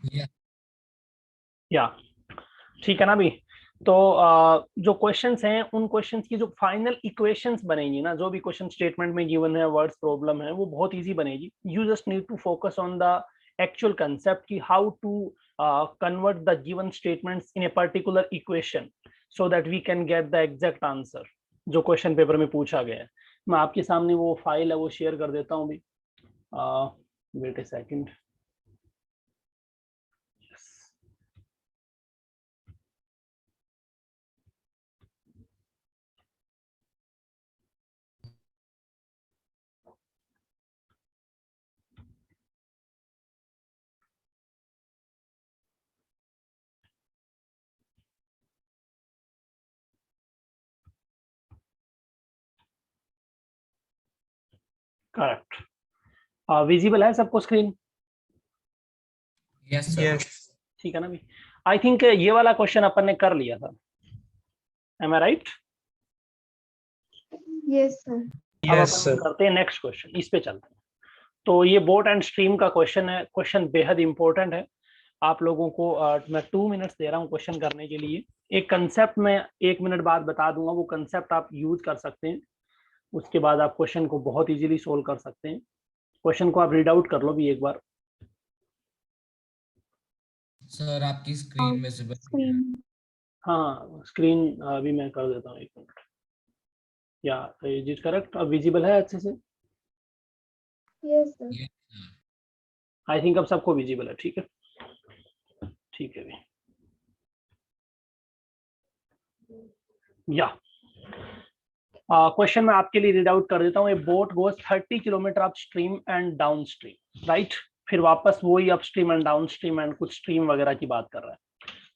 Yeah. या ठीक है ना अभी। तो जो क्वेश्चंस हैं उन क्वेश्चंस की जो फाइनल इक्वेशंस बनेगी ना, जो भी क्वेश्चन स्टेटमेंट में गिवन है, वर्ड्स प्रॉब्लम है, वो बहुत इजी बनेगी। You just need to focus on the actual concept की how to convert the given statements in a particular equation so that we can get the exact answer जो question paper में पूछा गया है। मैं आपके सामने वो फाइल है वो शेयर कर देता हूँ अभी। वेट ए सेकंड। करेक्ट। विजिबल है सबको स्क्रीन? Yes, sir. Yes. ठीक है ना भी। आई थिंक ये वाला क्वेश्चन अपन ने कर लिया था, एम आई राइट? Yes, sir. अब Yes, अपन sir. करते हैं नेक्स्ट क्वेश्चन, इस पे चलते हैं। तो ये बोट एंड स्ट्रीम का क्वेश्चन है। क्वेश्चन बेहद इंपॉर्टेंट है। आप लोगों को मैं 2 मिनट्स दे रहा हूँ क्वेश्चन करने के लिए। एक कंसेप्ट में 1 मिनट बाद बता दूंगा, वो कंसेप्ट आप यूज कर सकते हैं। उसके बाद आप क्वेश्चन को बहुत इजीली सोल्व कर सकते हैं। क्वेश्चन को आप रीड आउट कर लो भी एक बार। सर आपकी स्क्रीन में से Screen. हाँ स्क्रीन अभी मैं कर देता हूँ, 1 मिनट। या इज इट करेक्ट? अब विजिबल है अच्छे से? Yes, sir. Yes, I think अब सबको विजिबल है। ठीक है, ठीक है भी। या क्वेश्चन मैं आपके लिए रीड आउट कर देता हूँ। ए boat goes 30 kilometre up stream and down stream, right? फिर वापस वही up stream and down stream and कुछ स्ट्रीम वगैरह की बात कर रहा है।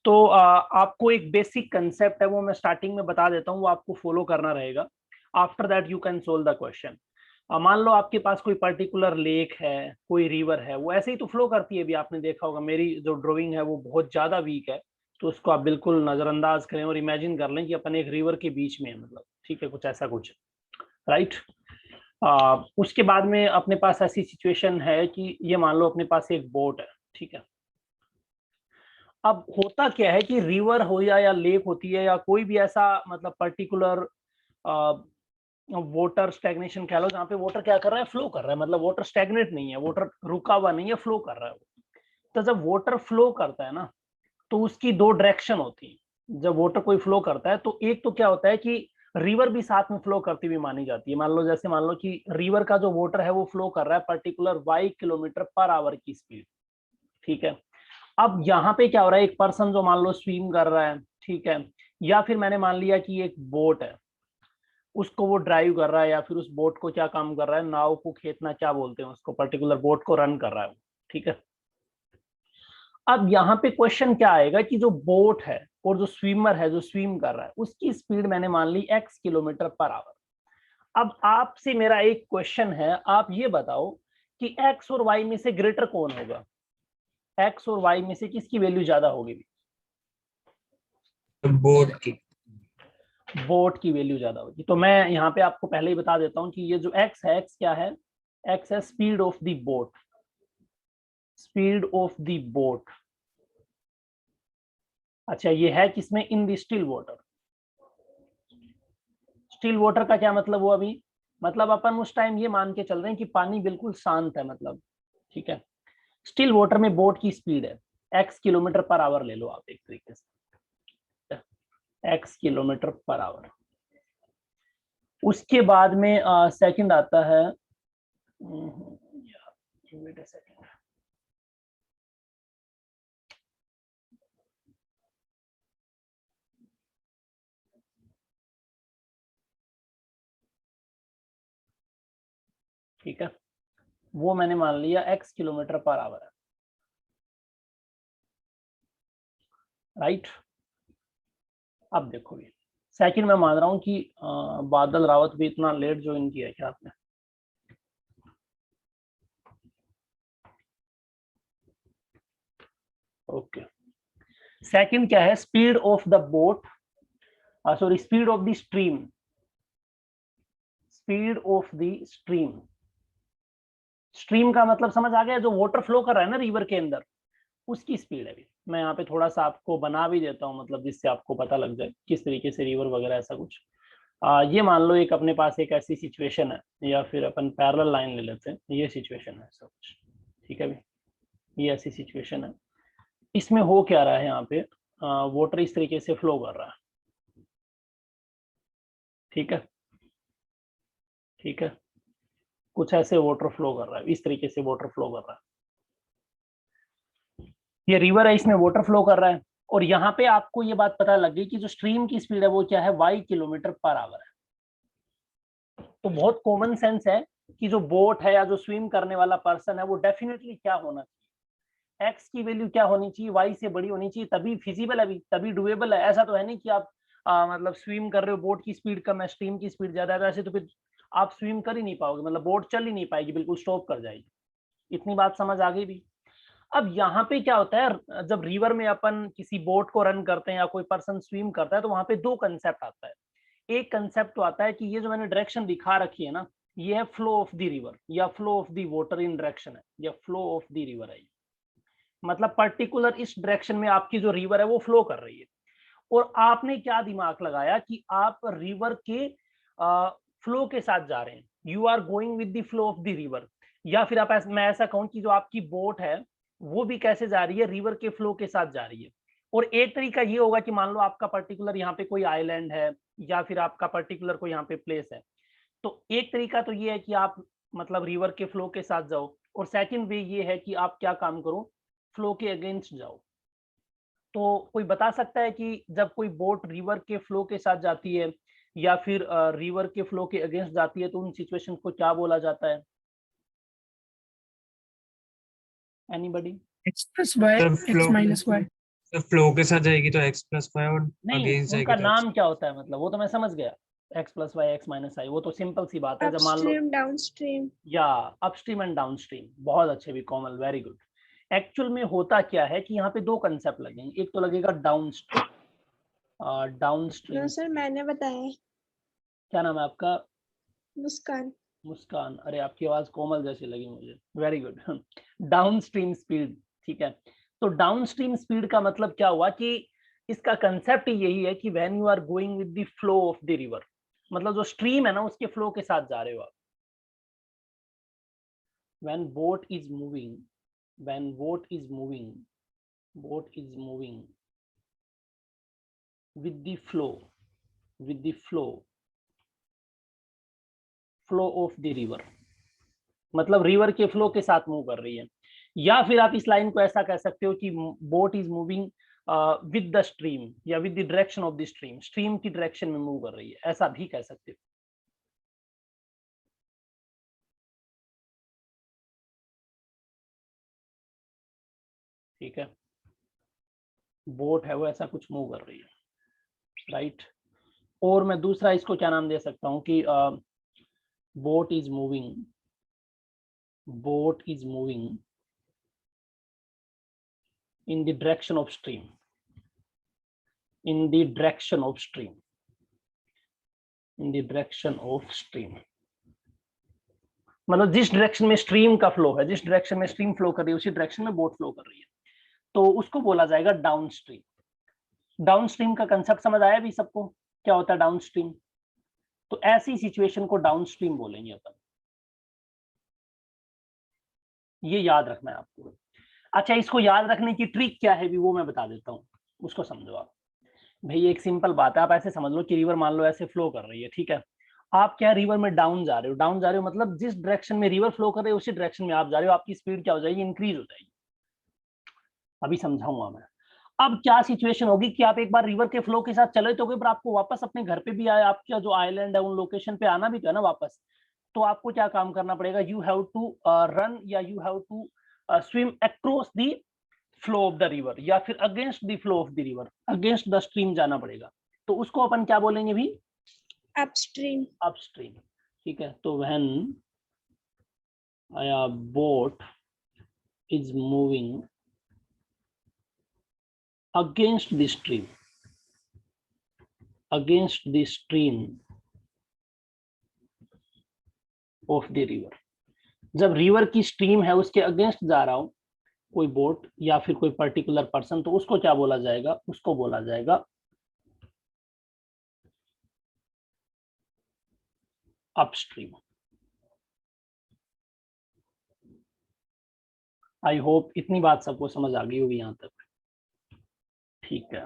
तो आपको एक बेसिक कंसेप्ट है वो मैं स्टार्टिंग में बता देता हूँ, वो आपको फॉलो करना रहेगा। After that you can solve the question. मान लो आपके पास कोई पर्टिकुलर लेक है, कोई रिवर है, वो ऐसे ही तो फ्लो करती है। भी आपने देखा होगा मेरी जो ड्राइंग है वो बहुत ज्यादा वीक है, तो उसको आप बिल्कुल नजरअंदाज करें और इमेजिन कर लें कि अपन एक रिवर के बीच में है, मतलब ठीक है, कुछ ऐसा कुछ, राइट? उसके बाद में अपने पास ऐसी सिचुएशन है कि ये मान लो अपने पास एक बोट है, ठीक है। अब होता क्या है कि रिवर हो या लेक होती है या कोई भी ऐसा मतलब पर्टिकुलर वाटर स्टैग्नेशन कह लो, जहाँ पे वाटर क्या कर रहा है, फ्लो कर रहा है, मतलब वाटर स्टैग्नेट नहीं है, वाटर रुका हुआ नहीं है, फ्लो कर रहा है। तो जब वाटर फ्लो करता है ना, तो उसकी 2 डायरेक्शन होती है। जब वाटर कोई फ्लो करता है तो एक तो क्या होता है कि रिवर भी साथ में फ्लो करती हुई मानी जाती है। मान लो जैसे मान लो कि रिवर का जो वाटर है वो फ्लो कर रहा है particular y kilometre per our की स्पीड, ठीक है। अब यहाँ पे क्या हो रहा है, एक पर्सन जो मान लो स्विम कर रहा है, ठीक है, या फिर मैंने मान लिया कि एक बोट है, उसको वो ड्राइव कर रहा है, या फिर उस बोट को क्या काम कर रहा है, नाव को खींचना क्या बोलते हैं उसको, पर्टिकुलर बोट को रन कर रहा है वो, ठीक है। अब यहाँ पे क्वेश्चन क्या आएगा कि जो बोट है और जो स्विमर है जो स्विम कर रहा है, उसकी स्पीड मैंने मान ली x किलोमीटर पर आवर। अब आपसे मेरा एक क्वेश्चन है, आप ये बताओ कि x और y में से ग्रेटर कौन होगा? x और y में से किसकी वैल्यू ज्यादा होगी? बोर्ड की। बोट की वैल्यू ज्यादा होगी। तो मैं यहाँ पे आपको पहले ही बता देता हूँ कि ये जो x है, x क्या है? x है speed of the boat, speed of the boat. अच्छा, ये है किसमें? इन the still water. Still water का क्या मतलब हुआ अभी? मतलब अपन उस टाइम ये मान के चल रहे हैं कि पानी बिल्कुल शांत है, मतलब ठीक है। स्टिल वाटर में बोट की स्पीड है x किलोमीटर पर आवर, ले लो आप एक तरीके से x किलोमीटर पर आवर। उसके बाद में सेकंड आता है, वेट अ सेकंड, ठीक है, वो मैंने मान लिया x किलोमीटर पर आवर है, राइट? अब देखो ये सेकंड मैं मान रहा हूँ कि बादल रावत भी इतना लेट ज्वाइन किया है क्या आपने? ओके। सेकंड क्या है? Speed of the boat, sorry speed of the stream, speed of the stream. Stream का मतलब समझ आ गया, जो वाटर फ्लो कर रहा है ना रिवर के अंदर, उसकी स्पीड है अभी। मैं यहाँ पे थोड़ा सा आपको बना भी देता हूँ, मतलब जिससे आपको पता लग जाए किस तरीके से रिवर वगैरह ऐसा कुछ। ये मान लो एक अपने पास एक ऐसी सिचुएशन है, या फिर अपन पैरेलल लाइन ले लेते हैं, ये सिचुएशन है ऐसा कुछ, ठीक है भाई, ये ऐसी सिचुएशन है। इसमें हो क्या रहा है, यहाँ पे वाटर इस तरीके से फ्लो कर रहा है, ठीक है, ठीक है, कुछ ऐसे वाटर फ्लो कर रहा है, इस तरीके से वाटर फ्लो कर रहा है, ये रिवर है, इसमें वाटर फ्लो कर रहा है। और यहाँ पे आपको ये बात पता लग गई कि जो स्ट्रीम की स्पीड है वो क्या है, y किलोमीटर पर आवर है। तो बहुत कॉमन सेंस है कि जो बोट है या जो स्विम करने वाला पर्सन है वो डेफिनेटली क्या होना चाहिए, x की वैल्यू क्या होनी चाहिए, y से बड़ी होनी चाहिए, तभी फिजिबल है, तभी डुएबल है। ऐसा तो है नहीं कि आप मतलब स्विम कर रहे हो, बोट की स्पीड कम है, स्ट्रीम की स्पीड ज्यादा है, ऐसे तो फिर आप स्विम कर ही नहीं पाओगे, मतलब बोट चल ही नहीं पाएगी, बिल्कुल स्टॉप कर जाएगी। इतनी बात समझ आ गई भी। अब यहाँ पे क्या होता है, जब रिवर में अपन किसी बोट को रन करते हैं या कोई पर्सन स्विम करता है, तो वहां पे दो कंसेप्ट आता है। एक कंसेप्ट तो आता है कि ये जो मैंने डायरेक्शन दिखा रखी है ना, ये है फ्लो ऑफ द रिवर या flow of the water in direction है, या फ्लो ऑफ द रिवर है। मतलब पर्टिकुलर इस डायरेक्शन में आपकी जो रिवर है वो फ्लो कर रही है, और आपने क्या दिमाग लगाया कि आप रिवर के फ्लो के साथ जा रहे हैं, you are going with the flow of the river. या फिर आप मैं ऐसा कहूं कि जो आपकी बोट है वो भी कैसे जा रही है, रिवर के फ्लो के साथ जा रही है। और एक तरीका ये होगा कि मान लो आपका पर्टिकुलर यहाँ पे कोई आइलैंड है, या फिर आपका पर्टिकुलर कोई यहाँ पे प्लेस है, तो एक तरीका तो ये है कि आप मतलब रिवर के फ्लो के साथ जाओ, और सेकंड वे ये है कि आप क्या काम करो, फ्लो के अगेंस्ट जाओ। तो कोई बता सकता है कि जब कोई बोट रिवर के फ्लो के साथ जाती है या फिर रिवर के फ्लो के अगेंस्ट जाती है, तो उन सिचुएशन को क्या बोला जाता है? एनीबडी? एक्स प्लस वाई, तो एक्स फ्लो माइनस वाई। तो फ्लो के साथ जाएगी तो एक्स प्लस वाई, और नहीं, अगेंस्ट उनका जाएगी तो एक्स। नाम क्या होता है, मतलब वो तो मैं समझ गया, X plus Y X minus I, वो तो सिंपल सी बात है। जब मान लो अपस्ट्रीम डाउनस्ट्रीम। या अपस्ट्रीम एंड डाउनस्ट्रीम, बहुत अच्छे भी, कोमल, वेरी गुड। एक्चुअल में होता क्या है कि यहाँ पे दो कंसेप्ट लगेंगे, एक तो लगेगा डाउनस्ट्रीम, डाउनस्ट्रीम। नो सर, मैंने बताया है। क्या नाम है आपका? मुस्कान। मुस्कान, अरे आपकी आवाज कोमल जैसी लगी मुझे, very good. Down stream speed, ठीक है। तो डाउन स्ट्रीम स्पीड का मतलब क्या हुआ कि इसका कंसेप्ट यही है कि when you are going with the flow of the river, मतलब जो स्ट्रीम है ना उसके फ्लो के साथ जा रहे हो आप। When boat is moving, when boat is moving, boat is moving with the flow, with the flow, flow of the river, मतलब रिवर के फ्लो के साथ मूव कर रही है। या फिर आप इस लाइन को ऐसा कह सकते हो कि boat is moving with the stream, या with the direction of the stream, stream की डायरेक्शन में मूव कर रही है, ऐसा भी कह सकते हो। ठीक है, बोट है वो ऐसा कुछ मूव कर रही है, राइट। और मैं दूसरा इसको क्या नाम दे सकता हूँ कि boat is moving, boat is moving in the direction of stream, in the direction of stream, in the direction of stream, मतलब जिस डायरेक्शन में स्ट्रीम का फ्लो है, जिस डायरेक्शन में स्ट्रीम फ्लो कर रही है उसी डायरेक्शन में बोट फ्लो कर रही है, तो उसको बोला जाएगा डाउन स्ट्रीम। डाउन स्ट्रीम का कंसेप्ट समझ आया भी सबको, क्या होता है डाउन स्ट्रीम? तो ऐसी सिचुएशन को डाउन स्ट्रीम बोलेंगे अपन, ये याद रखना है आपको। अच्छा, इसको याद रखने की ट्रिक क्या है भी वो मैं बता देता हूँ, उसको समझो आप। भाई एक सिंपल बात है, आप ऐसे समझ लो कि रिवर मान लो ऐसे फ्लो कर रही है, ठीक है। आप क्या रिवर में डाउन जा रहे हो, डाउन जा रहे हो मतलब जिस डायरेक्शन में रिवर फ्लो कर रही है उसी डायरेक्शन में आप जा रहे हो, आपकी स्पीड क्या हो जाएगी, इंक्रीज हो जाएगी। अभी समझाऊंगा मैं। अब क्या सिचुएशन होगी कि आप एक बार रिवर के फ्लो के साथ चले तो पर आपको वापस अपने घर पे भी आए, आपका जो आइलैंड है उन लोकेशन पे आना भी तो है ना वापस, तो आपको क्या काम करना पड़ेगा, यू हैव टू रन या you have to swim across the flow of the river, या फिर against the flow of the river, against the stream जाना पड़ेगा। तो उसको अपन क्या बोलेंगे भी, अपस्ट्रीम। अपस्ट्रीम, ठीक है। तो when a boat is moving against the stream, against the stream of the river, जब रिवर की स्ट्रीम है उसके अगेंस्ट जा रहा हूं, कोई बोट या फिर कोई पर्टिकुलर पर्सन, तो उसको क्या बोला जाएगा, उसको बोला जाएगा अपस्ट्रीम। आई होप इतनी बात सबको समझ आ गई होगी यहाँ तक, ठीक है।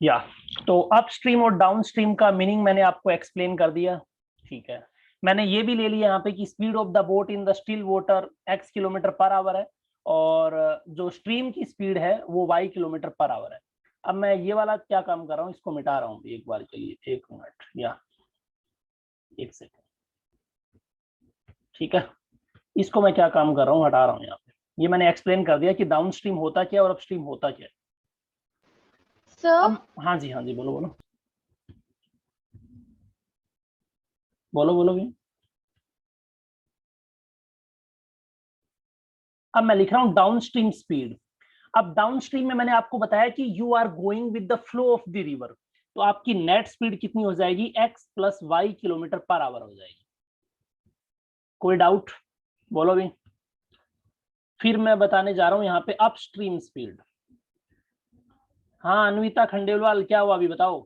या तो अपस्ट्रीम और डाउनस्ट्रीम का मीनिंग मैंने आपको एक्सप्लेन कर दिया, ठीक है। मैंने ये भी ले लिया यहाँ पे कि speed of the boat in the still water x kilometre per our है, और जो स्ट्रीम की स्पीड है वो y किलोमीटर पर आवर है। अब मैं ये वाला क्या काम कर रहा हूँ, इसको मिटा रहा हूँ एक बार के लिए, 1 मिनट या 1 सेकंड, ठीक है। इसको मैं क्या काम कर रहा हूँ, हटा रहा हूँ यहाँ पे। ये मैंने एक्सप्लेन कर दिया कि डाउन स्ट्रीम होता क्या और अपस्ट्रीम होता क्या है। सर हाँ जी, हाँ जी, बोलो बोलो बोलो बोलो भी। अब मैं लिख रहा हूँ डाउन स्ट्रीम स्पीड। अब डाउन स्ट्रीम में मैंने आपको बताया कि you are going with the flow of the river, तो आपकी नेट स्पीड कितनी हो जाएगी, x plus y kilometre per hour हो जाएगी। कोई डाउट, बोलो भी। फिर मैं बताने जा रहा हूं यहाँ पे अपस्ट्रीम स्पीड। हाँ अनविता खंडेलवाल, क्या हुआ अभी बताओ।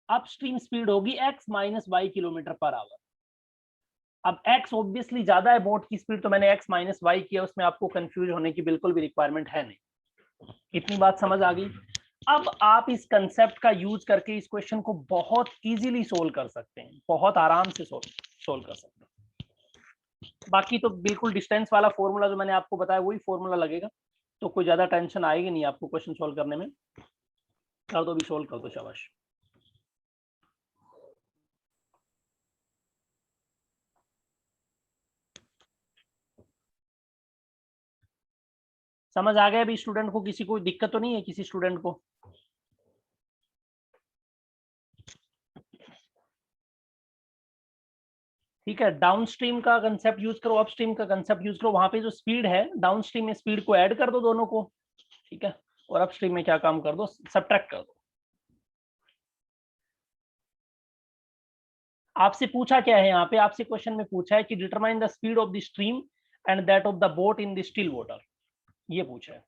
अपस्ट्रीम स्पीड होगी x minus y kilometre per hour. अब x ऑब्वियसली ज्यादा है बोट की स्पीड, तो मैंने x माइनस वाई किया, उसमें आपको कंफ्यूज होने की बिल्कुल भी रिक्वायरमेंट है नहीं। इतनी बात समझ आ गई। अब आप इस कंसेप्ट का यूज करके इस क्वेश्चन को बहुत इजीली सोल्व कर सकते हैं, बहुत आराम से सोल्व कर सकते हैं। बाकी तो बिल्कुल डिस्टेंस वाला फॉर्मूला जो मैंने आपको बताया वही फॉर्मूला लगेगा, तो कोई ज्यादा टेंशन आएगी नहीं आपको क्वेश्चन सोल्व करने में। कर दो भी, सोल्व कर दो, शाबाश। समझ आ गया अभी स्टूडेंट को, किसी को दिक्कत तो नहीं है किसी स्टूडेंट को। ठीक है, डाउन स्ट्रीम का कंसेप्ट यूज करो, अप स्ट्रीम का कंसेप्ट यूज करो। वहां पे जो स्पीड है डाउन स्ट्रीम में स्पीड को ऐड कर दो दोनों को, ठीक है, और अप स्ट्रीम में क्या काम कर दो, सब्ट्रैक्ट कर दो। आपसे पूछा क्या है यहाँ पे, आपसे क्वेश्चन में पूछा है कि determine the speed of the stream and that of the boat in the still water, ये पूछा है।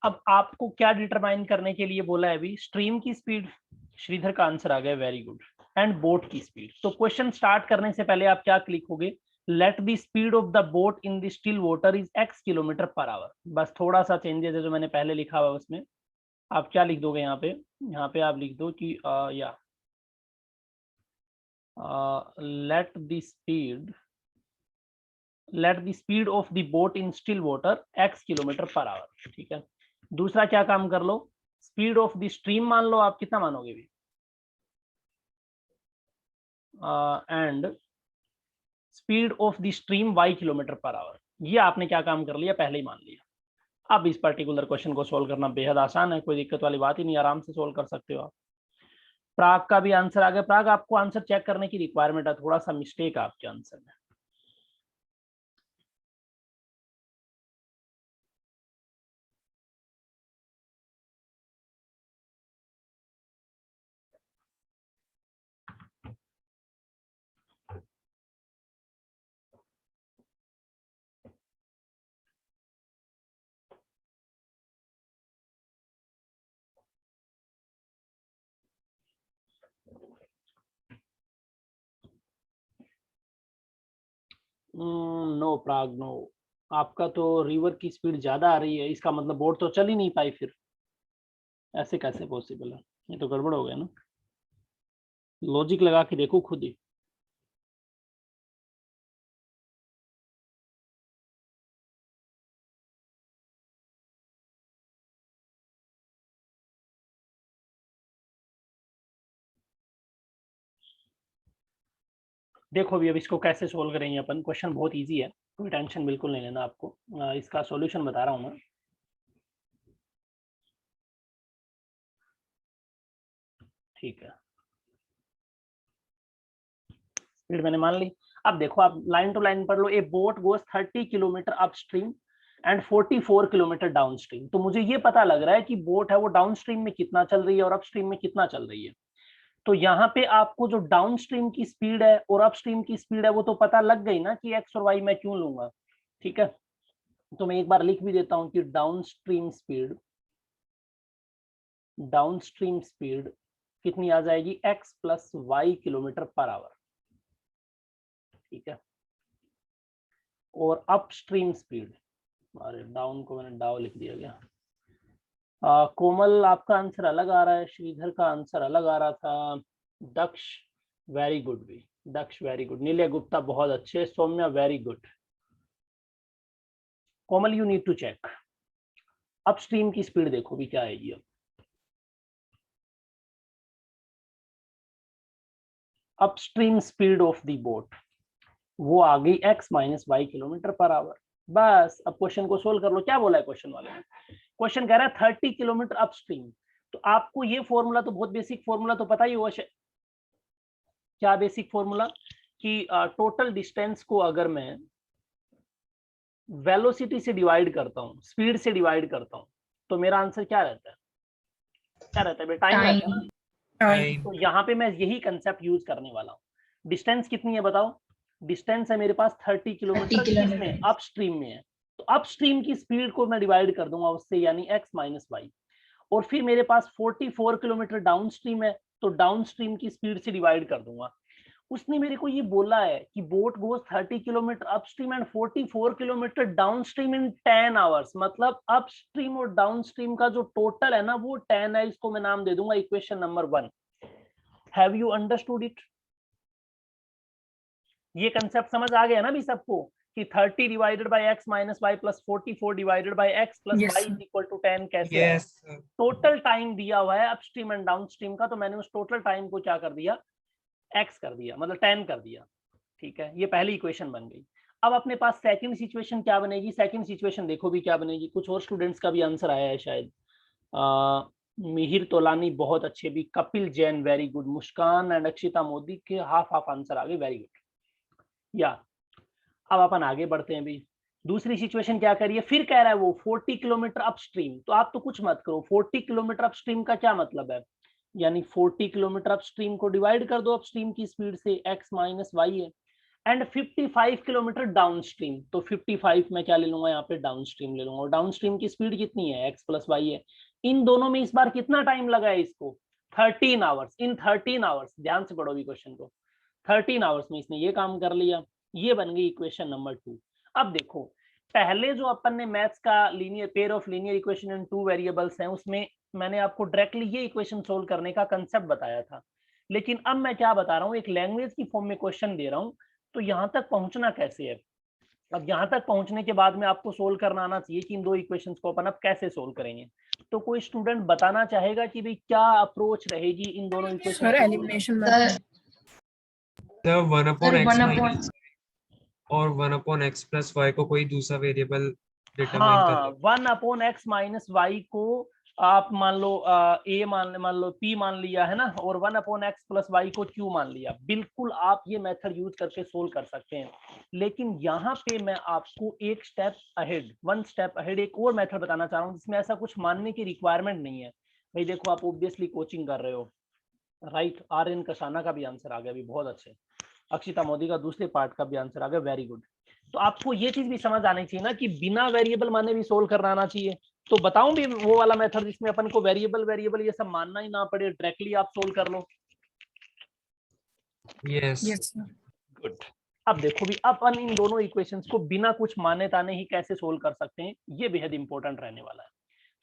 अब आपको क्या डिटरमाइन करने के लिए बोला है अभी, स्ट्रीम की स्पीड, श्रीधर का आंसर आ गया, वेरी गुड, एंड बोट की स्पीड। तो क्वेश्चन स्टार्ट करने से पहले आप क्या क्लिक होगे, let the speed of the boat in the still water is x kilometre per hour. बस थोड़ा सा चेंजेस है जो मैंने पहले लिखा हुआ उसमें। आप क्या लिख दोगे यहाँ पे आप लिख दो कि या let the speed of the boat in still water x kilometre per hour, ठीक है। दूसरा क्या काम कर लो, स्पीड ऑफ द स्ट्रीम मान लो, आप कितना मानोगे भी, and speed of the stream y kilometre per our. ये आपने क्या काम कर लिया, पहले ही मान लिया। अब इस पर्टिकुलर क्वेश्चन को सोल्व करना बेहद आसान है, कोई दिक्कत वाली बात ही नहीं, आराम से सोल्व कर सकते हो आप। प्राग का भी आंसर आ गया। प्राग आपको आंसर चेक करने की रिक्वायरमेंट है, थोड़ा सा मिस्टेक है आपके आंसर में। नो प्राग नो, आपका तो रिवर की स्पीड ज्यादा आ रही है, इसका मतलब बोट तो चल ही नहीं पाई, फिर ऐसे कैसे पॉसिबल है, ये तो गड़बड़ हो गया ना, लॉजिक लगा के देखो खुद ही। देखो भी अब इसको कैसे सोल्व करेंगे अपन, क्वेश्चन बहुत इजी है, कोई टेंशन बिल्कुल नहीं लेना आपको, इसका सॉल्यूशन बता रहा हूँ मैं। ठीक है, स्पीड मैंने मान ली। अब देखो आप लाइन टू लाइन पढ़ लो, a boat goes 30 kilometre upstream and 44 kilometre downstream. तो मुझे ये पता लग रहा है कि बोट है वो डाउनस्ट्रीम में कितना चल रही है और अपस्ट्रीम में कितना चल रही है। तो यहाँ पे आपको जो डाउनस्ट्रीम की स्पीड है और अपस्ट्रीम की स्पीड है वो तो पता लग गई ना कि एक्स और वाई मैं क्यों लूंगा। ठीक है, तो मैं एक बार लिख भी देता हूं कि डाउनस्ट्रीम स्पीड कितनी आ जाएगी, x plus y kilometre per hour. ठीक है, और अपस्ट्रीम स्पीड, अरे डाउन को मैंने डाउ लिख दिया गया। कोमल आपका आंसर अलग आ रहा है, श्रीधर का आंसर अलग आ रहा था, दक्ष वेरी गुड भी, दक्ष वेरी गुड, नीले गुप्ता बहुत अच्छे, Saumya very good. Komal you need to check upstream की स्पीड, देखो भी क्या आएगी अब। Upstream speed of the boat वो आ गई x minus y kilometre per hour. बस अब क्वेश्चन को सोल्व कर लो, क्या बोला है क्वेश्चन वाले ने, क्वेश्चन कह रहा है 30 किलोमीटर अपस्ट्रीम। तो आपको ये फॉर्मूला तो बहुत बेसिक फॉर्मूला तो पता ही होगा, क्या बेसिक फॉर्मूला, कि टोटल डिस्टेंस को अगर मैं वेलोसिटी से डिवाइड करता हूँ, स्पीड से डिवाइड करता हूँ, तो मेरा आंसर क्या रहता है, क्या रहता है, टाइम रहता है ना। टाइम। तो यहाँ पे मैं यही कंसेप्ट यूज करने वाला हूँ। डिस्टेंस कितनी है बताओ, डिस्टेंस है मेरे पास 30 किलोमीटर, किसमें, अपस्ट्रीम में है। तो अपस्ट्रीम की स्पीड को मैं डिवाइड कर दूंगा उससे, यानी x माइनस वाई। और फिर मेरे पास 44 किलोमीटर डाउनस्ट्रीम है, तो डाउनस्ट्रीम की स्पीड से डिवाइड कर दूंगा। उसने मेरे को ये बोला है कि boat goes 30 kilometre upstream and 44 kilometre downstream in 10 hours. मतलब अपस्ट्रीम और डाउनस्ट्रीम का जो टोटल है ना वो 10 है, इसको मैं नाम दे दूंगा equation number 1। Have you understood it, ये कंसेप्ट समझ आ गया ना भी सबको, कि 30 divided by x minus y plus 44 divided by x plus y is equal to 10 कैसे है। टोटल टाइम दिया हुआ है अपस्ट्रीम एंड डाउनस्ट्रीम का, तो मैंने उस टोटल टाइम को क्या कर दिया, x कर दिया, मतलब 10 कर दिया। ठीक है, ये पहली इक्वेशन बन गई। अब अपने पास सेकंड सिचुएशन क्या बनेगी, सेकंड सिचुएशन देखो भी क्या बनेगी, कुछ और स्टूडेंट्स का भी आंसर आया है शायद, मिहिर तोलानी बहुत अच्छे भी, Kapil Jain very good, Muskan and Akshita Modi के हाफ हाफ आंसर आ गए, वेरी गुड। या अब अपन आगे बढ़ते हैं भी, दूसरी सिचुएशन क्या करिए, फिर कह रहा है वो 40 किलोमीटर अपस्ट्रीम। तो आप तो कुछ मत करो, 40 किलोमीटर अपस्ट्रीम का क्या मतलब है, यानी 40 किलोमीटर अपस्ट्रीम को डिवाइड कर दो अपस्ट्रीम की स्पीड से, x माइनस वाई है, एंड 55 किलोमीटर डाउनस्ट्रीम। तो 55 मैं क्या ले लूंगा यहाँ पे, डाउनस्ट्रीम ले लूंगा, और डाउनस्ट्रीम की स्पीड कितनी है, x प्लस वाई है। इन दोनों में इस बार कितना टाइम लगा है इसको, 13 आवर्स। इन 13 आवर्स, ध्यान से पढ़ो भी क्वेश्चन को, 13 आवर्स में इसने ये काम कर लिया। ये बन गई इक्वेशन नंबर 2। अब देखो पहले जो अपन ने मैथ्स का linear pair of linear equation in 2 variables हैं, उसमें मैंने आपको डायरेक्टली ये इक्वेशन सोल्व करने का कंसेप्ट बताया था। लेकिन अब मैं क्या बता रहा हूँ, एक लैंग्वेज की फॉर्म में क्वेश्चन दे रहा हूँ, तो यहाँ तक पहुंचना कैसे है। अब यहाँ तक पहुंचने के बाद में आपको सोल्व करना आना चाहिए कि इन दो इक्वेशंस को अपन अब कैसे सोल्व करेंगे। तो कोई स्टूडेंट बताना चाहेगा कि भाई क्या अप्रोच रहेगी इन दोनों equation, sir elimination method, sir 1/x और 1/x प्लस वाई को कोई दूसरा वेरिएबल डिटरमाइन कर लो। 1/x माइनस वाई को आप मान लो a मान लो p मान लिया है ना, और 1/x प्लस वाई को q मान लिया। बिल्कुल आप ये मेथड यूज करके सोल्व कर सकते हैं, लेकिन यहाँ पे मैं आपको एक स्टेप अहेड, 1 स्टेप अहेड एक और मेथड बताना चाह रहा हूँ जिसमें ऐसा कुछ मानने की रिक्वायरमेंट नहीं है। भाई देखो आप ऑब्वियसली कोचिंग कर रहे हो, राइट, आर्यन कसाना का भी आंसर आ गया, भी बहुत अच्छे, अक्षिता मोदी का दूसरे पार्ट का भी आंसर आ गया, वेरी गुड। तो आपको ये चीज भी समझ आनी चाहिए ना कि बिना वेरिएबल माने भी सोल्व करना आना चाहिए। तो बताऊं भी वो वाला मेथड जिसमें अपन को वेरिएबल वेरिएबल ये सब मानना ही ना पड़े, डायरेक्टली आप सोल्व कर लो। Yes yes sir. गुड, अब देखो भी अपन इन दोनों इक्वेशंस को बिना कुछ माने ताने ही कैसे सोल्व कर सकते हैं, ये बेहद इंपॉर्टेंट रहने वाला है।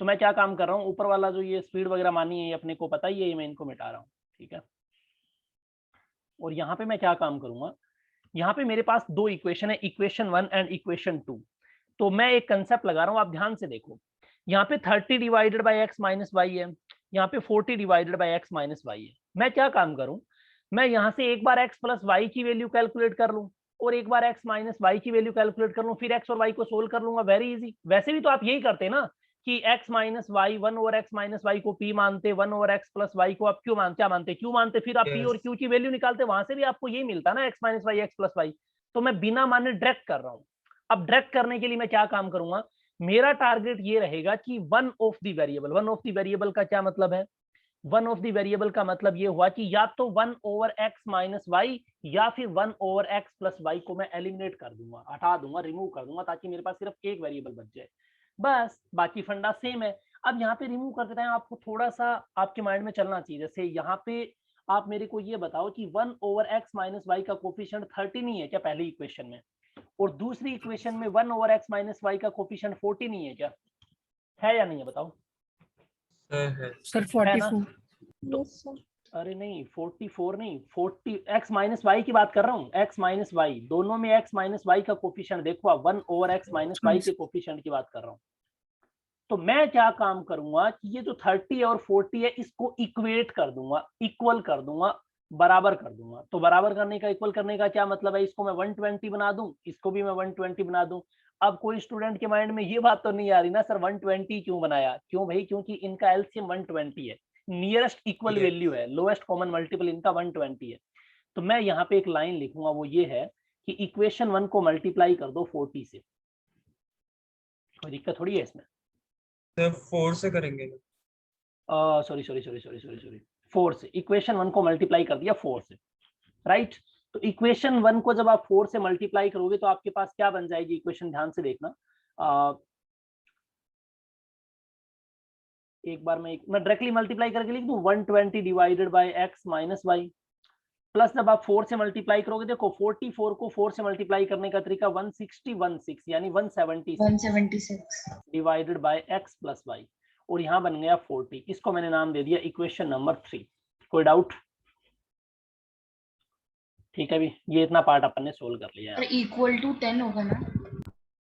तो मैं क्या काम कर रहा हूँ, ऊपर वाला जो ये स्पीड वगैरह मानी है ये अपने को पता ही है, ये मैं इनको मिटा रहा हूँ, ठीक है। और यहाँ पे मैं क्या काम करूंगा, यहाँ पे मेरे पास दो इक्वेशन है, इक्वेशन 1 एंड इक्वेशन 2। तो मैं एक कंसेप्ट लगा रहा हूँ, आप ध्यान से देखो। यहाँ पे 30 divided by x minus y है, यहाँ पे 40 divided by x minus y है। मैं क्या काम करूँ, मैं यहाँ से एक बार एक्स प्लस वाई की वैल्यू कैलकुलेट कर लूँ और एक बार एक्स माइनस वाई की वैल्यू कैलकुलेट कर लूँ, फिर एक्स और वाई को सोल्व कर लूंगा। Very easy. वैसे भी तो आप यही करते ना कि x minus y, 1 over x minus y को p मानते, 1 ओवर एक्स प्लस वाई को आप q मानते, क्या मानते, q मानते, फिर आप p Yes. और q की वैल्यू निकालते, वहां से भी आपको यही मिलता ना x minus y, x plus y. तो मैं बिना माने डायरेक्ट कर रहा हूँ। अब डायरेक्ट करने के लिए मैं क्या काम करूंगा, मेरा टारगेट ये रहेगा कि one of the variable, one of the variable का क्या मतलब है, वन ऑफ द वेरिएबल का मतलब ये हुआ कि या तो 1 ओवर एक्स माइनस वाई या फिर 1 ओवर एक्स प्लस वाई को मैं एलिमिनेट कर दूंगा, हटा दूंगा, रिमूव कर दूंगा, ताकि मेरे पास सिर्फ एक वेरिएबल बच जाए। बस बाकी फंडा सेम है। अब यहाँ पे रिमूव करते टाइम आपको थोड़ा सा आपके माइंड में चलना चाहिए। जैसे यहाँ पे आप मेरे को ये बताओ कि 1 ओवर एक्स माइनस वाई का कोफिशिएंट 30 नहीं है क्या पहली इक्वेशन में, और दूसरी इक्वेशन में 1 ओवर एक्स माइनस वाई का कोफिशिएंट 40 नहीं है क्या, है या नहीं है बताओ। है। सर है ना? 44। Yes sir. अरे नहीं 44 नहीं, 40 एक्स माइनस वाई की बात कर रहा हूँ, एक्स माइनस वाई, दोनों में एक्स माइनस वाई का कोफिशिएंट देखो आप, 1 ओवर एक्स माइनस वाई के कोफिशिएंट की बात कर रहा हूँ। तो मैं क्या काम करूंगा कि ये जो 30 और 40 है इसको इक्वेट कर दूंगा, इक्वल कर दूंगा, बराबर कर दूंगा। तो बराबर करने का, इक्वल करने का क्या मतलब है, इसको मैं 120 बना दूं, इसको भी मैं 120 बना दूं। अब कोई स्टूडेंट के माइंड में ये बात तो नहीं आ रही ना सर 120 क्यों बनाया, क्यों भाई, क्योंकि इनका एलसीएम 120 है, नियरेस्ट इक्वल वैल्यू है, लोएस्ट कॉमन मल्टीपल इनका 120 है। तो मैं यहाँ पे एक लाइन लिखूंगा, वो ये है कि इक्वेशन 1 को मल्टीप्लाई कर दो 40 से। कोई दिक्कत थोड़ी है इसमें। तो 4 से करेंगे ना। सॉरी 4 से, इक्वेशन 1 को मल्टीप्लाई कर दिया 4 से, राइट। तो इक्वेशन 1 को जब आप 4 से मल्टीप्लाई करोगे तो आपके पास क्या बन जाएगी इक्वेशन, ध्यान से देखना। एक बार मैं डायरेक्टली मल्टीप्लाई करके लिख दूं, 120 divided by x minus y, plus जब आप 4 से मल्टीप्लाई करोगे, देखो 44 को 4 से मल्टीप्लाई करने का तरीका 160 यानी 176 divided by x plus y, और यहाँ बन गया 40। इसको मैंने नाम दे दिया इक्वेशन नंबर 3। कोई डाउट? ठीक है भी, ये इतना पार्ट अपन ने सोल्व कर लिया है। इक्वल टू 10 होगा ना?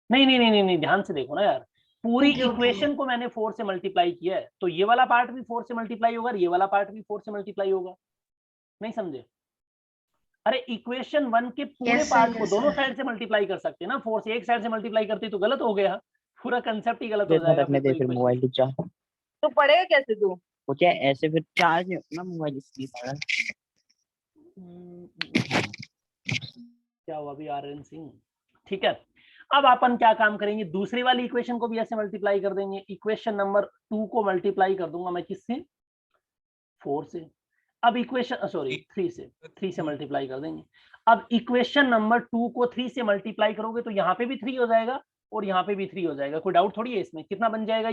नहीं, ध्यान से देखो ना यार, पूरी Okay, okay. इक्वेशन को मैंने 4 से मल्टीप्लाई किया है, तो ये वाला पार्ट भी 4 से मल्टीप्लाई होगा, ये वाला पार्ट भी 4 से मल्टीप्लाई होगा। नहीं समझे? अरे इक्वेशन 1 के पूरे Yes, sir, पार्ट को yes, दोनों sir. साइड से मल्टीप्लाई कर सकते हैं ना, 4 से एक साइड से मल्टीप्लाई करते तो गलत हो गया, पूरा कंसेप्ट ही गलत हो जितना जाएगा। रखने दे फिर मोबाइल की चार्ज तो पढ़ेगा कैसे तू? वो क्या ऐसे फिर चार्ज नहीं होता ना मोबाइल इसलिए सारा। क्या हुआ अभी आर्यन सिंह? ठीक है, अब अपन क्या काम करेंगे, दूसरी वाली इक्वेशन को भी ऐसे मल्टीप्लाई कर देंगे। इक्वेशन नंबर 2 को मल्टीप्लाई कर दूंगा मैं किससे, 4 से। अब इक्वेशन 3 से मल्टीप्लाई कर देंगे। अब इक्वेशन नंबर 2 को 3 से मल्टीप्लाई करोगे तो यहाँ पे भी 3 हो जाएगा और यहाँ पे भी 3 हो जाएगा। कोई डाउट थोड़ी है इसमें। कितना बन जाएगा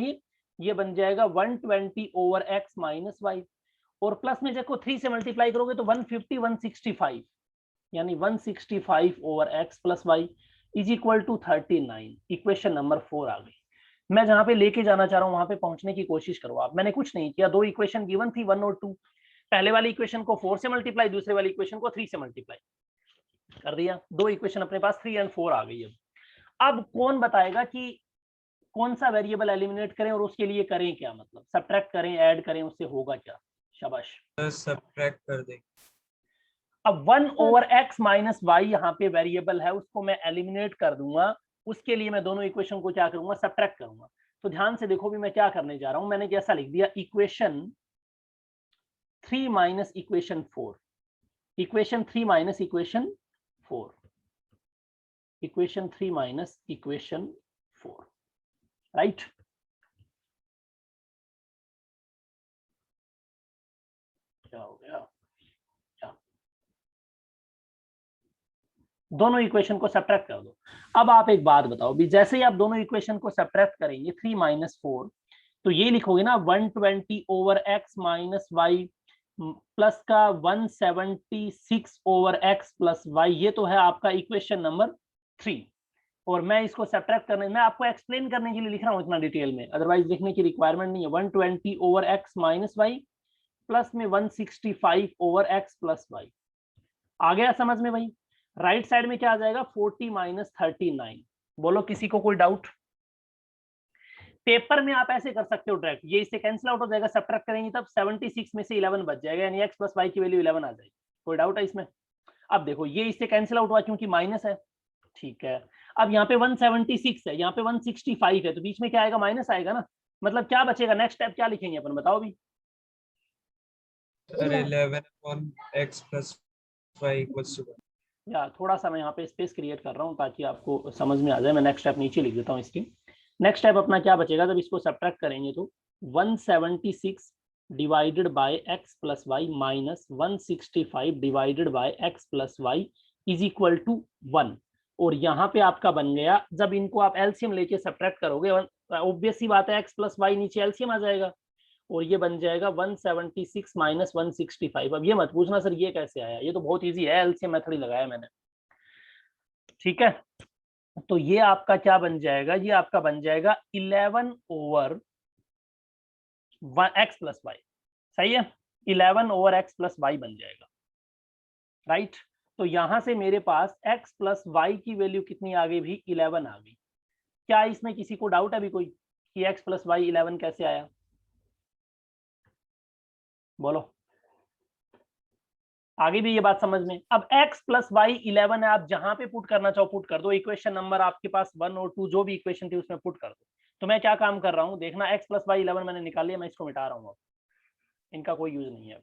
ये बन जाएगा 120 ओवर एक्स माइनस वाई, और प्लस में देखो 3 से मल्टीप्लाई करोगे तो 150 165 यानी 165 over x plus y is equal to 39। Equation number 4 आ गई। मैं जहां पे लेके जाना चाह रहा हूं वहां पे पहुंचने की कोशिश करो आप। मैंने कुछ नहीं किया, दो इक्वेशन गिवन थी 1 और 2, पहले वाली इक्वेशन को 4 से मल्टीप्लाई, दूसरे वाली इक्वेशन को 3 से मल्टीप्लाई कर दिया। दो इक्वेशन अपने पास 3 और 4 आ गई। अब कौन बताएगा कि कौन सा वेरिएबल एलिमिनेट करें और उसके लिए करें क्या, मतलब सब्ट्रैक्ट करें, ऐड करें, उससे होगा क्या? शाबाश। सब्ट्रैक्ट कर देंगे। अब 1 ओवर एक्स माइनस वाई यहाँ पे वेरिएबल है, उसको मैं एलिमिनेट कर दूंगा। उसके लिए मैं दोनों इक्वेशन को क्या करूंगा, सब्ट्रैक्ट करूंगा। तो ध्यान से देखो भी मैं क्या करने जा रहा हूं। मैंने कैसा लिख दिया, equation 3 minus equation 4, equation 3 minus equation 4, equation 3 minus equation 4, right. क्या हो गया, दोनों इक्वेशन को सब्ट्रैक्ट कर दो। अब आप एक बात बताओ भी, जैसे ही आप दोनों इक्वेशन को सब्ट्रैक्ट करेंगे 3 माइनस 4, तो ये लिखोगे ना 120 over x minus y plus का 176 ओवर एक्स प्लस वाई, ये तो है आपका इक्वेशन नंबर 3। और मैं इसको सब्ट्रैक्ट करने, मैं आपको एक्सप्लेन करने के लिए लिख रहा हूँ इतना डिटेल में, अदरवाइज लिखने की रिक्वायरमेंट नहीं है। 120 over x minus y plus में 165 ओवर एक्स प्लस वाई। आ गया समझ में भाई? राइट साइड में क्या आ जाएगा? 40 माइनस 39। बोलो किसी को कोई डाउट? पेपर में आप ऐसे कर सकते हो डायरेक्ट, ये इससे कैंसिल आउट हो जाएगा, सब्ट्रैक्ट करेंगे तब 76 में से 11 बच जाएगा, यानी एक्स प्लस वाई की वैल्यू 11 आ जाएगी। कोई डाउट है इसमें? अब देखो ये इससे कैंसिल आउट हुआ क्योंकि माइनस है, ठीक है। अब यहाँ पे 176 है, यहाँ पे 165 है, तो बीच में क्या आएगा? माइनस आएगा ना। मतलब क्या बचेगा? नेक्स्ट स्टेप क्या लिखेंगे अपन, बताओ भी। Sir 11 upon x plus y equals to 1। या थोड़ा सा मैं यहाँ पे स्पेस क्रिएट कर रहा हूँ ताकि आपको समझ में आ जाए। मैं नेक्स्ट स्टेप नीचे लिख देता हूँ इसके। नेक्स्ट स्टेप अपना क्या बचेगा? जब इसको सब्ट्रैक्ट करेंगे तो 176 divided by x plus y minus 165 divided by x plus y is equal to 1। और यहाँ पे आपका बन गया, जब इनको आप एलसीएम लेके सब्ट्रैक्ट करोगे, ऑब्वियस सी बात है एक्स प्लस वाई नीचे एलसीएम आ जाएगा और ये बन जाएगा 176 माइनस 165। अब ये मत पूछना सर ये कैसे आया, ये तो बहुत इजी है, एक्स मेथड ही लगाया मैंने, ठीक है। तो ये आपका क्या बन जाएगा? ये आपका बन जाएगा 11 ओवर एक्स प्लस वाई, सही है। 11 ओवर एक्स प्लस वाई बन जाएगा, राइट। तो यहां से मेरे पास एक्स प्लस वाई की वैल्यू कितनी आ गई भी? 11 आ गई। क्या इसमें किसी को डाउट है अभी कोई कि एक्स प्लस वाई 11 कैसे आया? बोलो, आगे भी ये बात समझ में? अब x प्लस वाई 11 है, आप जहां पे पुट करना चाहो पुट कर दो, इक्वेशन नंबर आपके पास 1 और 2 जो भी इक्वेशन थी उसमें पुट कर दो। तो मैं क्या काम कर रहा हूं देखना, x प्लस वाई 11 मैंने निकाल लिया, मैं इसको मिटा रहा हूं, अब इनका कोई यूज नहीं है।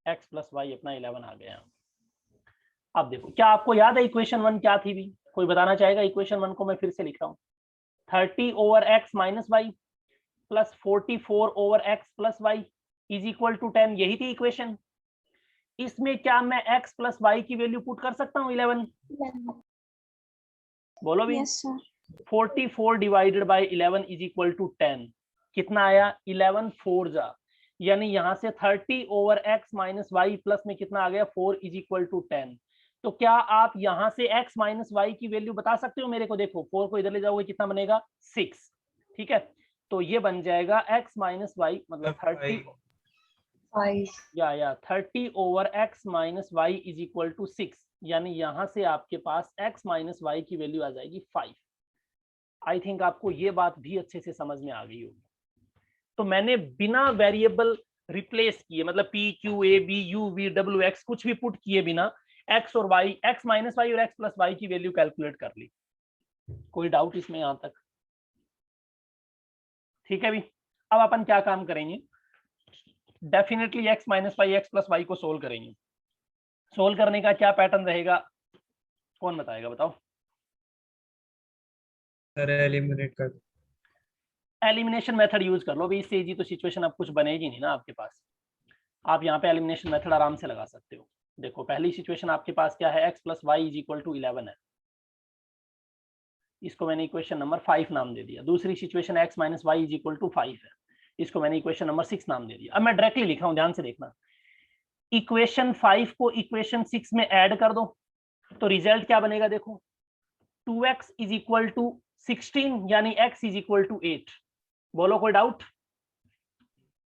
x प्लस वाई अपना 11 आ गया। अब देखो, क्या आपको याद है इक्वेशन 1 क्या थी भी? कोई बताना चाहेगा? इक्वेशन 1 को मैं फिर से लिख रहा हूँ, 30 over x minus y plus 44 over x plus y is equal to 10, यही थी इक्वेशन। इसमें क्या मैं x प्लस वाई की वैल्यू पुट कर सकता हूँ 11? बोलो भी। Yes sir. 44 divided by 11 is equal to 10। कितना आया? 11 4 जा, यानी यहाँ से 30 over x minus y plus में कितना आ गया? 4 इज इक्वल टू 10। तो क्या आप यहाँ से x माइनस वाई की वैल्यू बता सकते हो मेरे को? देखो 4 को इधर ले जाओगे कितना बनेगा? 6, ठीक है। तो ये बन जाएगा x माइनस वाई मतलब 30 या 30 over x minus y is equal to 6, यानी यहाँ से आपके पास x माइनस वाई की वैल्यू आ जाएगी 5। आई थिंक आपको ये बात भी अच्छे से समझ में आ गई होगी। तो मैंने बिना वेरिएबल रिप्लेस किए, मतलब p q a b u v w x कुछ भी पुट किए बिना x और y, x माइनस वाई और x प्लस वाई की वैल्यू कैलकुलेट कर ली। कोई डाउट इसमें यहां तक? ठीक है भी। अब अपन क्या काम करेंगे, definitely x minus y x plus y को सोल्व करेंगे। सोल्व करने का क्या पैटर्न रहेगा, कौन बताएगा? बताओ। सर एलिमिनेट कर। एलिमिनेशन मेथड यूज कर लो भी, इससे इजी तो सिचुएशन अब कुछ बनेगी नहीं ना आपके पास। आप यहाँ पे एलिमिनेशन मेथड आराम से लगा सकते हो। देखो पहली सिचुएशन आपके पास क्या है, x plus y is equal to 11 है, इसको मैंने इक्वेशन नंबर 5 नाम दे दिया। दूसरी situation x minus y is equal to 5 है, इसको मैंने इक्वेशन नंबर 6 नाम दे दिया। अब मैं डायरेक्टली लिख रहा हूँ, ध्यान से देखना। इक्वेशन 5 को इक्वेशन 6 में ऐड कर दो तो रिजल्ट क्या बनेगा? देखो 2x इज इक्वल टू 16, यानी x इज इक्वल टू 8। बोलो कोई डाउट?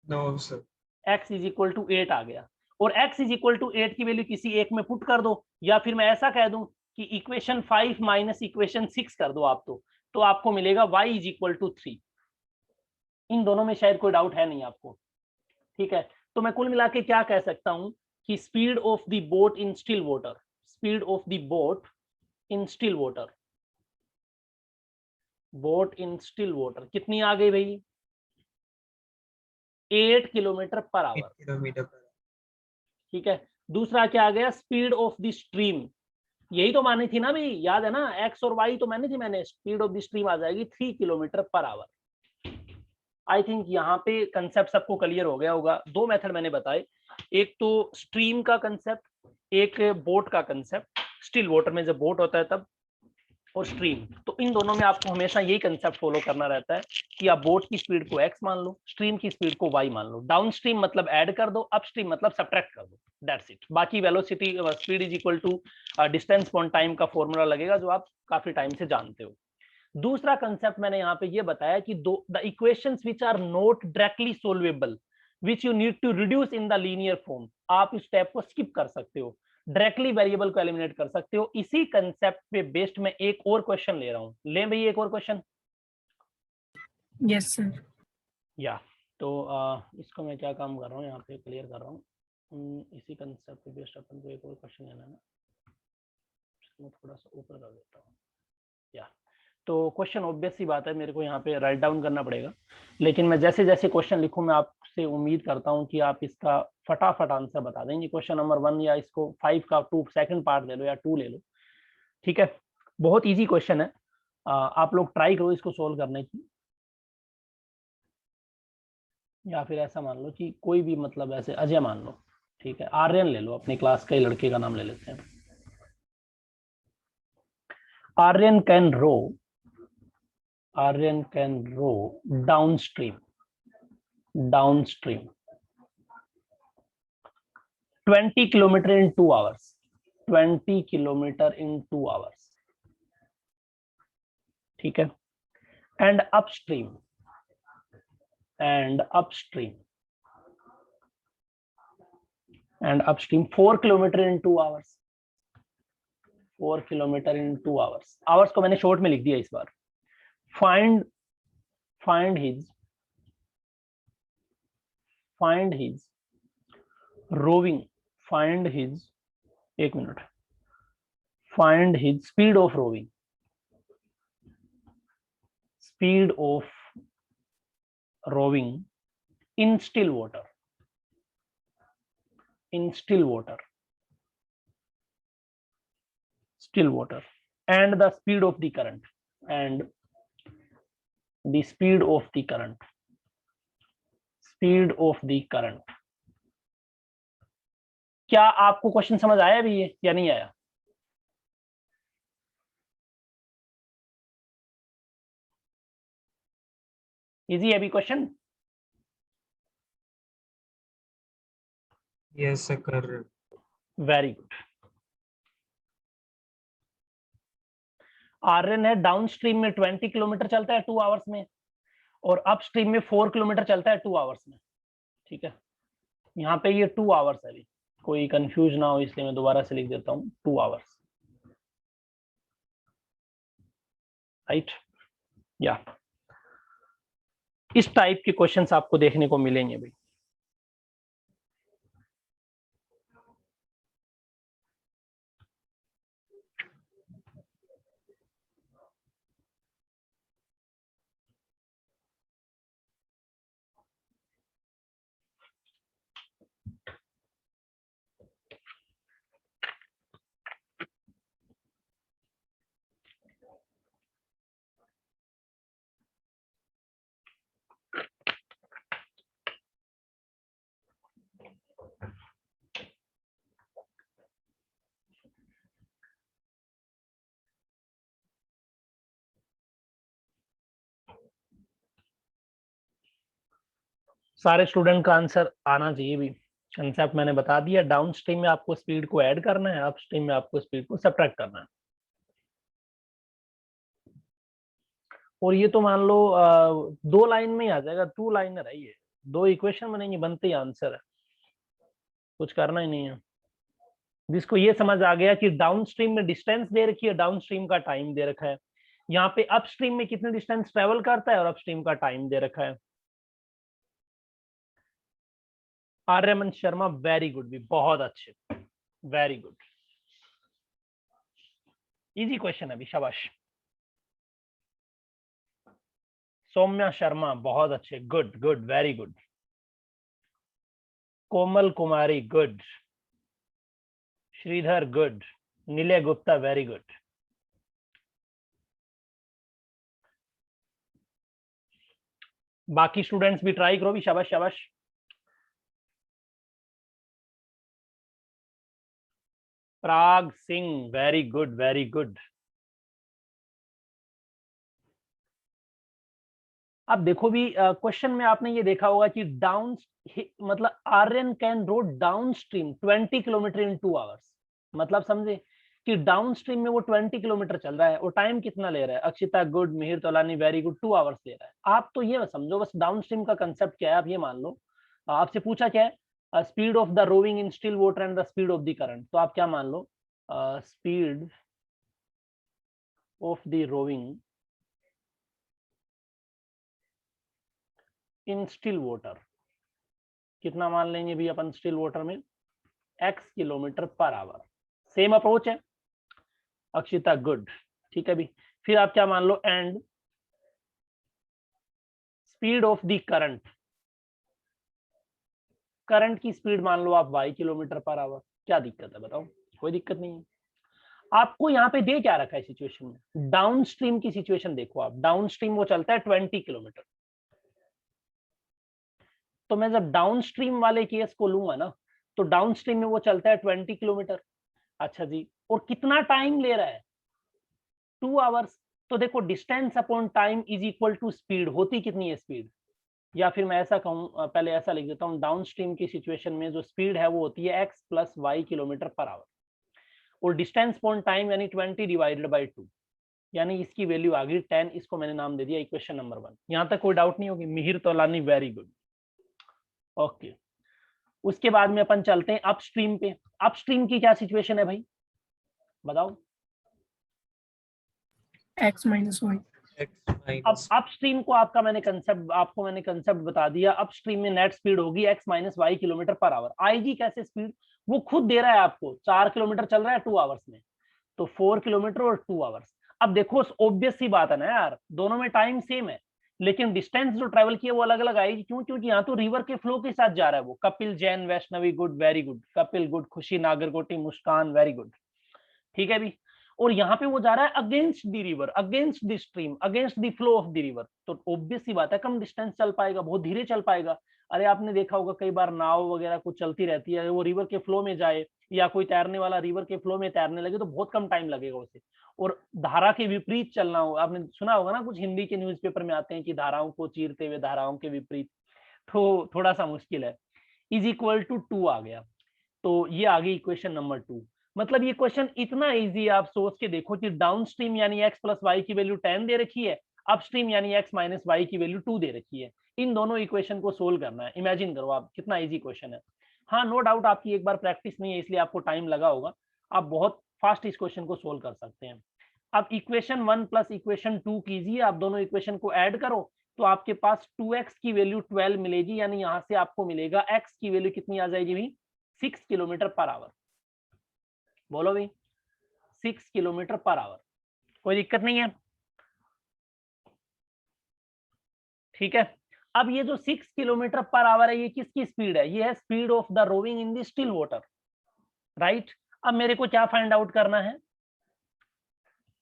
No sir. x is equal to 8 आ गया, और x इज इक्वल टू 8 की वैल्यू किसी एक में पुट कर दो, या फिर मैं ऐसा कह दूं कि इक्वेशन 5 माइनस इक्वेशन 6 कर दो आप, तो आपको मिलेगा y इज इक्वल टू 3। इन दोनों में शायद कोई डाउट है नहीं आपको, ठीक है। तो मैं कुल मिला के क्या कह सकता हूं कि speed of the boat in still water, speed of the boat in still water, boat in still water कितनी आ गई भाई? 8 किलोमीटर पर आवर, ठीक है। दूसरा क्या आ गया? स्पीड ऑफ द स्ट्रीम, यही तो मानी थी ना भाई, याद है ना? एक्स और वाई तो मानी थी मैंने। स्पीड ऑफ द स्ट्रीम आ जाएगी 3 kilometre per our. I think यहाँ पे कंसेप्ट सबको क्लियर हो गया होगा। दो मेथड मैंने बताए, एक तो स्ट्रीम का कंसेप्ट, एक बोट का कंसेप्ट। स्टिल वाटर में जब बोट होता है तब, और स्ट्रीम, तो इन दोनों में आपको हमेशा यही कंसेप्ट फॉलो करना रहता है कि आप बोट की स्पीड को x मान लो, स्ट्रीम की स्पीड को y मान लो। डाउन स्ट्रीम मतलब ऐड कर दो, अप स्ट्रीम मतलब सब्ट्रैक्ट कर दो, दैट्स इट। बाकी velocity speed is equal to distance upon time का फॉर्मूला लगेगा जो आप काफी टाइम से जानते हो। दूसरा कंसेप्ट मैंने यहाँ पे ये बताया कि the equations which are not directly solvable which you need to reduce in the linear form, आप इस स्टेप को स्किप कर सकते हो, डायरेक्टली वेरिएबल को एलिमिनेट कर सकते हो। इसी कंसेप्ट पे बेस्ड मैं एक और क्वेश्चन ले रहा हूँ, ले भाई एक और क्वेश्चन। Yes sir. या तो इसको मैं क्या काम कर रहा हूँ यहाँ पे क्लियर कर रहा हूँ। इसी कंसेप्ट पे बेस्ड अपन को एक और क्वेश्चन लेना है ना, मैं थोड़ा सा ऊपर कर देता हूँ। या तो क्वेश्चन ऑब्वियस सी बात है, मेरे को यहाँ पे राइट डाउन करना पड़ेगा, लेकिन मैं जैसे जैसे क्वेश्चन लिखूँ मैं आपसे उम्मीद करता हूँ कि आप इसका फटाफट आंसर बता देंगे। क्वेश्चन नंबर 1 या इसको 5 का 2 सेकंड पार्ट ले लो या 2 ले लो, ठीक है। बहुत इजी क्वेश्चन है, आप लोग ट्राई करो इसको सोल्व करने की, या फिर ऐसा मान लो कि कोई भी मतलब ऐसे अजय मान लो, ठीक है। आर्यन ले लो, अपनी क्लास का ही लड़के का नाम ले लेते हैं। Aryan can row, Aryan can row downstream 20 kilometer in 2 hours, 20 kilometer in 2 hours, ठीक है। and upstream 4 kilometer in 2 hours, 4 kilometer in 2 hours। hours को मैंने शॉर्ट में लिख दिया इस बार। find his rowing, find his speed of rowing, in still water, and the speed of the current, क्या आपको क्वेश्चन समझ आया अभी ये या नहीं आया? इजी है अभी क्वेश्चन? यस सर कर रहे हैं। Very good. आर्यन है डाउन स्ट्रीम में 20 किलोमीटर चलता है 2 आवर्स में, और अप स्ट्रीम में 4 किलोमीटर चलता है 2 आवर्स में, ठीक है। यहाँ पे ये 2 आवर्स है, अभी कोई कंफ्यूज ना हो इसलिए मैं दोबारा से लिख देता हूँ 2 आवर्स, राइट। या इस टाइप के क्वेश्चंस आपको देखने को मिलेंगे भाई। सारे स्टूडेंट का आंसर आना चाहिए भी। कंसेप्ट मैंने बता दिया, डाउन स्ट्रीम में आपको स्पीड को ऐड करना है, अप स्ट्रीम में आपको स्पीड को सब्ट्रैक्ट करना है। और ये तो मान लो 2 लाइन में ही आ जाएगा, 2 लाइनर है ये, 2 इक्वेशन बनेंगे, बनते ही आंसर है, कुछ करना ही नहीं है। जिसको ये समझ आ गया कि डाउन स्ट्रीम में डिस्टेंस दे रखी है, डाउन स्ट्रीम का टाइम दे रखा है, यहाँ पे अप स्ट्रीम में कितने डिस्टेंस ट्रेवल करता है और अप स्ट्रीम का टाइम दे रखा है। आर्यमन शर्मा वेरी गुड, भी बहुत अच्छे, वेरी गुड, इजी क्वेश्चन है अभी, शाबाश। सौम्या शर्मा बहुत अच्छे, good good, very good. Komal Kumari good, Shridhar good, Neele Gupta very good. बाकी स्टूडेंट्स भी ट्राई करो भी, शाबाश शाबाश। Prag Singh very good, very good. अब देखो भी क्वेश्चन में आपने ये देखा होगा कि डाउन मतलब Aryan can rowed down stream 20 kilometre in 2 hours. मतलब समझे कि डाउन स्ट्रीम में वो 20 किलोमीटर चल रहा है और टाइम कितना ले रहा है? Akshita good, Mihir Tolani very good, 2 hours ले रहा है। आप तो ये समझो बस डाउन स्ट्रीम का कंसेप्ट क्या है, आप ये मान लो। आपसे पूछा क्या है? Speed of the rowing in still water and the speed of the current. तो आप क्या मान लो? Speed of the rowing in still water कितना मान लेंगे भी अपन स्टिल वाटर में? x kilometre per hour. Same approach है अक्षिता गुड, ठीक है भी। फिर आप क्या मान लो? And speed of the current, current की स्पीड मान लो आप y किलोमीटर पर आवर। क्या दिक्कत है बताओ? कोई दिक्कत नहीं है। आपको यहाँ पे दे क्या रखा है सिचुएशन में? डाउन स्ट्रीम की सिचुएशन देखो आप। डाउन स्ट्रीम वो चलता है 20 किलोमीटर। तो मैं जब डाउन स्ट्रीम वाले केस को लूंगा ना, तो डाउन स्ट्रीम में वो चलता है 20 किलोमीटर। अच्छा जी, और कितना टाइम ले रहा है? 2 आवर्स। तो देखो distance upon time is equal to speed. होती कितनी है स्पीड? या फिर मैं ऐसा कहूँ, पहले ऐसा लिख देता हूँ, डाउन स्ट्रीम की सिचुएशन में जो स्पीड है वो होती है x plus y kilometre per hour, और डिस्टेंस अपॉन टाइम यानी 20 डिवाइडेड बाई 2, यानी इसकी वैल्यू आ गई 10। इसको मैंने नाम दे दिया इक्वेशन नंबर 1। यहाँ तक कोई डाउट नहीं होगी? Mihir Tolani very good, okay. उसके बाद में अपन चलते हैं अपस्ट्रीम पे। अपस्ट्रीम की क्या सिचुएशन है भाई बताओ? x minus y. अब अपस्ट्रीम को आपको मैंने कंसेप्ट बता दिया। अपस्ट्रीम में नेट स्पीड होगी x minus y kilometre per hour. आएगी कैसे स्पीड? वो खुद दे रहा है आपको, 4 किलोमीटर चल रहा है 2 आवर्स में, तो 4 किलोमीटर और 2 आवर्स। अब देखो ऑब्वियस सी बात है ना यार, दोनों में टाइम सेम है, लेकिन डिस्टेंस जो ट्रेवल किया वो अलग अलग आएगी। क्यों? क्योंकि यहाँ तो रिवर के फ्लो के साथ जा रहा है वो। Kapil Jain Vaishnavi good, very good. Kapil good, खुशी नागरकोटी, मुस्कान वेरी गुड, ठीक है भी। और यहाँ पे वो जा रहा है against the river, against the stream, against the flow of the river. तो ऑब्वियस सी बात है कम डिस्टेंस चल पाएगा, बहुत धीरे चल पाएगा। अरे आपने देखा होगा कई बार नाव वगैरह कुछ चलती रहती है, वो रिवर के फ्लो में जाए या कोई तैरने वाला रिवर के फ्लो में तैरने लगे तो बहुत कम टाइम लगेगा उसे। और धारा के विपरीत चलना हो, आपने सुना होगा ना, कुछ हिंदी के न्यूज़पेपर में आते हैं कि धाराओं को चीरते हुए धाराओं के विपरीत, तो थोड़ा सा मुश्किल है। इज इक्वल टू 2 आ गया, तो ये आ गई इक्वेशन नंबर 2। मतलब ये क्वेश्चन इतना इजी है, आप सोच के देखो कि डाउन स्ट्रीम यानी x प्लस वाई की वैल्यू 10 दे रखी है, अप स्ट्रीम यानी x माइनस वाई की वैल्यू 2 दे रखी है। इन दोनों इक्वेशन को सोल्व करना है। इमेजिन करो आप कितना इजी क्वेश्चन है। हाँ नो डाउट आपकी एक बार प्रैक्टिस नहीं है इसलिए आपको टाइम लगा होगा, आप बहुत फास्ट इस क्वेश्चन को सोल्व कर सकते हैं। अब इक्वेशन 1 प्लस इक्वेशन 2 कीजिए, आप दोनों इक्वेशन को ऐड करो तो आपके पास 2x की वैल्यू 12 मिलेगी, यानी यहाँ से आपको मिलेगा x की वैल्यू कितनी आ जाएगी भी? 6 किलोमीटर पर आवर। बोलो भाई 6 किलोमीटर पर आवर, कोई दिक्कत नहीं है, ठीक है। अब ये जो 6 किलोमीटर पर आवर है ये किसकी स्पीड है? ये है speed of the rowing in the still water, right. अब मेरे को क्या फाइंड आउट करना है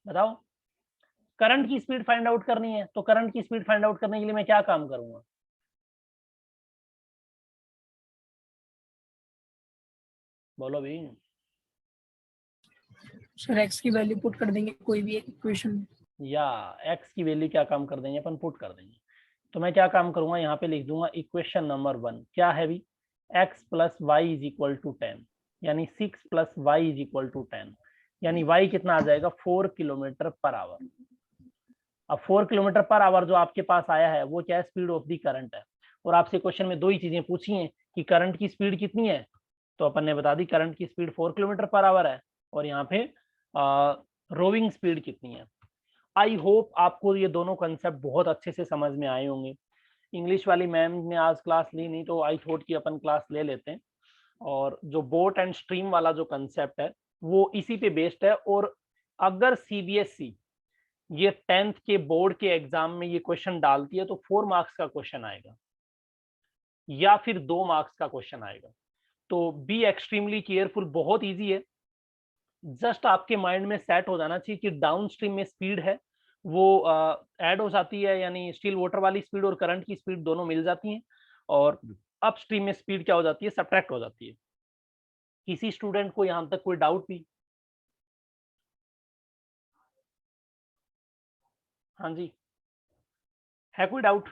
बताओ? करंट की स्पीड फाइंड आउट करनी है। तो करंट की स्पीड फाइंड आउट करने के लिए मैं क्या काम करूंगा? बोलो भाई। सर x की वैल्यू पुट कर देंगे कोई भी एक इक्वेशन में, या x की वैल्यू क्या काम कर देंगे अपन? पुट कर देंगे। तो मैं क्या काम करूंगा, यहाँ पे लिख दूंगा इक्वेशन नंबर 1 क्या है भी? x plus y is equal to 10, यानी 6 plus y is equal to 10, यानी y कितना आ जाएगा? 4 किलोमीटर पर आवर। अब 4 किलोमीटर पर आवर जो आपके पास आया है वो क्या है? स्पीड ऑफ दी करंट है। और आपसे क्वेश्चन में दो ही चीजें पूछी हैं कि करंट की स्पीड कितनी है, तो अपन ने बता दी करंट की स्पीड 4 किलोमीटर पर आवर है, और यहाँ पे रोविंग स्पीड कितनी है। आई होप आपको ये दोनों कंसेप्ट बहुत अच्छे से समझ में आए होंगे। इंग्लिश वाली मैम ने आज क्लास ली नहीं तो आई थॉट कि अपन क्लास ले लेते हैं, और जो बोट एंड स्ट्रीम वाला जो कंसेप्ट है वो इसी पे बेस्ड है। और अगर सीबीएसई ये 10th के बोर्ड के एग्जाम में ये क्वेश्चन डालती है तो 4 मार्क्स का क्वेश्चन आएगा या फिर 2 मार्क्स का क्वेश्चन आएगा। तो बी एक्सट्रीमली केयरफुल, बहुत इजी है। जस्ट आपके माइंड में सेट हो जाना चाहिए कि डाउन स्ट्रीम में स्पीड है वो ऐड हो जाती है, यानी स्टिल वाटर वाली स्पीड और करंट की स्पीड दोनों मिल जाती हैं, और अप स्ट्रीम में स्पीड क्या हो जाती है? सब्ट्रैक्ट हो जाती है। किसी स्टूडेंट को यहाँ तक कोई डाउट भी? हाँ जी, है कोई डाउट?